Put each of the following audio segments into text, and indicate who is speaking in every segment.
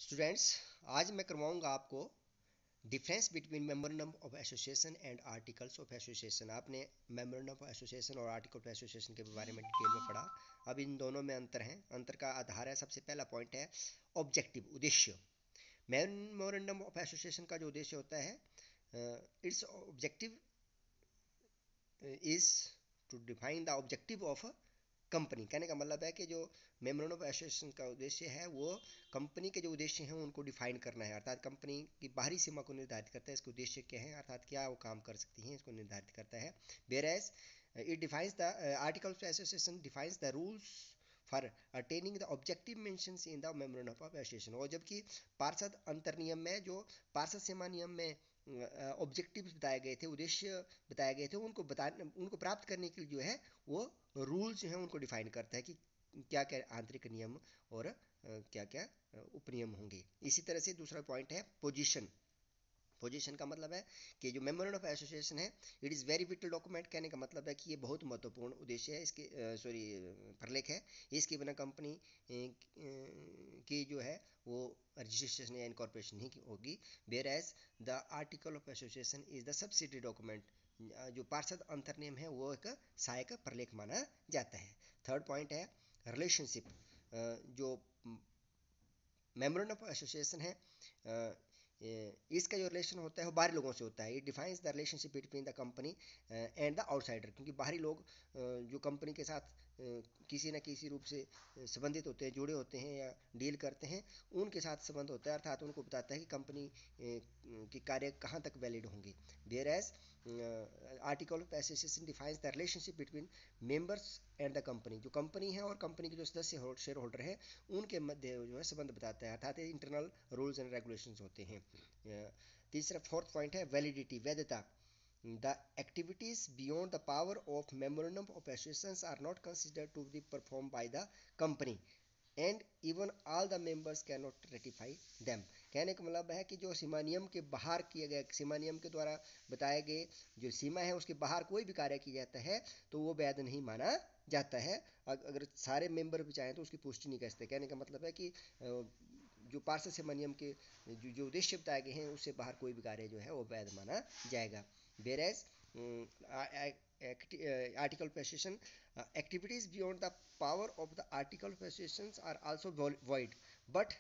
Speaker 1: Students, आज मैं करवाऊंगा आपको difference between memorandum of association and articles of association. आपने मेमोरेंडम ऑफ एसोसिएशन और आर्टिकल ऑफ एसोसिएशन के बारे में डिटेल में पढ़ा। अब इन दोनों में अंतर है। अंतर का आधार है, सबसे पहला पॉइंट है ऑब्जेक्टिव, उद्देश्य। मेमोरेंडम ऑफ एसोसिएशन का जो उद्देश्य होता है, it's objective is to define the objective of company. कहने का मतलब है कि जो मेमोरेंडम ऑफ एसोसिएशन का उद्देश्य है वो कंपनी के जो उद्देश्य हैं उनको डिफाइन करना है, अर्थात कंपनी की बाहरी सीमा को निर्धारित करता है। इसके उद्देश्य क्या है, अर्थात क्या वो काम कर सकती हैं, इसको निर्धारित करता है। Whereas it defines the article of association defines the rules for attaining the objective mentions in the memorandum of association. और जबकि पार्षद अंतर नियम में, जो पार्षद सीमा नियम में ऑब्जेक्टिव्स बताए गए थे, उद्देश्य बताए गए थे, उनको प्राप्त करने के लिए जो है वो रूल्स जो हैं उनको डिफाइन करता है कि क्या क्या आंतरिक नियम और क्या क्या उपनियम होंगे। इसी तरह से दूसरा पॉइंट है पोजीशन। पोजीशन का मतलब है कि जो मेमोरेंडम ऑफ एसोसिएशन है, it is very whittle document. कहने का मतलब है कि ये बहुत महत्वपूर्ण उद्देश्य है, इसके प्रलेख है। इसके बिना कंपनी की जो है वो रजिस्ट्रेशन या इनकॉर्पोरेशन नहीं होगी। Whereas the article of association is the subsidiary document. जो पार्षद अंतरनियम है वो एक सहायक प्रलेख माना जाता है। थर्ड पॉइंट है रिलेशनशिप। जो मेमोरेंडम ऑफ एसोसिएशन है, इसका जो रिलेशन होता है वो बाहरी लोगों से होता है। It defines the relationship between the company and the outsider. क्योंकि बाहरी लोग जो कंपनी के साथ किसी न किसी रूप से संबंधित होते हैं, जुड़े होते हैं या डील करते हैं, उनके साथ संबंध होता है, अर्थात उनको बताता है कि कंपनी के कार्य कहाँ तक वैलिड होंगे। Whereas article of association defines the relationship between members and the company. जो कंपनी है और कंपनी के जो सदस्य शेयर होल्डर हैं उनके मध्य जो है संबंध बताता है, अर्थात इंटरनल रूल्स एंड रेगुलेशंस होते हैं। तीसरा फोर्थ पॉइंट है वैलिडिटी, वैधता। The activities beyond the power of memorandum of associations are not considered to be performed by the company and even all the members cannot ratify them। कहने का मतलब है कि जो सीमा नियम के बाहर किए गए, सीमा नियम के द्वारा बताए गए जो सीमा है उसके बाहर कोई भी कार्य किया जाता है तो वो वैध नहीं माना जाता है। अगर सारे मेंबर भी चाहें तो उसकी पुष्टि नहीं कर सकते। कहने का मतलब है कि जो पार्षद सीमा नियम के जो उद्देश्य बताए गए हैं उससे बाहर कोई भी कार्य जो है वो वैध माना जाएगा। Whereas article of association activities beyond the power of the article of associations are also void, but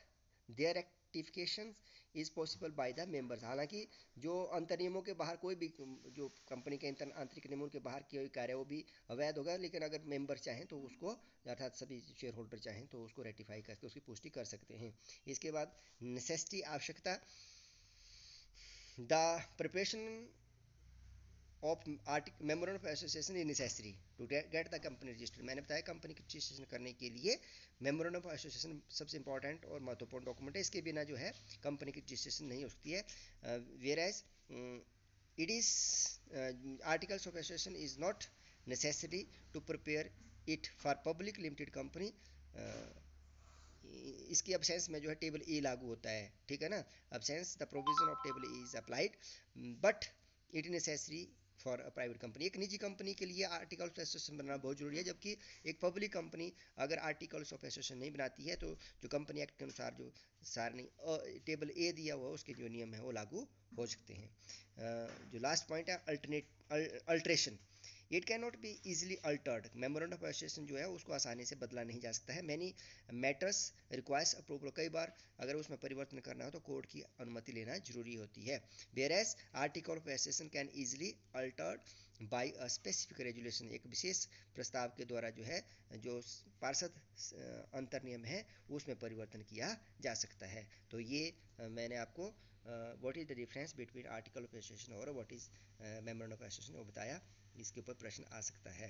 Speaker 1: their rectification is possible by the members। हालांकि जो अंतर नियमों के बाहर कोई भी, जो कंपनी के आंतरिक नियमों के बाहर किया हुआ कार्य वो भी अवैध होगा, लेकिन अगर मेंबर चाहें तो उसको, अर्थात सभी शेयर होल्डर चाहें तो उसको रेटिफाई करके उसकी पुष्टि कर सकते हैं। इसके बाद नेसेसिटी, आवश्यकता। The preparation of memorandum of association is necessary to get the company registered. मैंने बताया कंपनी की रजिस्ट्रेशन करने के लिए मेमोरेंडम ऑफ एसोसिएशन सबसे इंपॉर्टेंट और महत्वपूर्ण डॉक्यूमेंट है। इसके बिना जो है कंपनी की रजिस्ट्रेशन नहीं हो सकती है। Whereas it is articles of association is not necessary to prepare it for public limited company. इसकी अब्सेंस में जो है टेबल ए लागू होता है, ठीक है ना। Absence the provision of table A is applied but it is necessary for a private company. एक निजी कंपनी के लिए आर्टिकल्स ऑफ एसोसिएशन बनाना बहुत जरूरी है, जबकि एक पब्लिक कंपनी अगर आर्टिकल्स ऑफ एसोसिएशन नहीं बनाती है तो जो कंपनी एक्ट के अनुसार जो सारणी टेबल ए दिया हुआ उसके जो नियम है वो लागू हो सकते हैं। जो लास्ट पॉइंट है alteration, it can not be easily Altered. Memorandum of association जो है उसको आसानी से बदला नहीं जा सकता है। मैनी मैटर्स रिक्वायर्स अप्रूवल, कई बार अगर उसमें परिवर्तन करना हो तो कोर्ट की अनुमति लेना जरूरी होती है। Whereas article of association can easily altered by a specific resolution. एक विशेष प्रस्ताव के द्वारा जो है जो पार्षद अंतर नियम है उसमें परिवर्तन किया जा सकता है। तो ये मैंने आपको what is the difference between article of association और what is memorandum of association वो बताया। इसके ऊपर प्रश्न आ सकता है।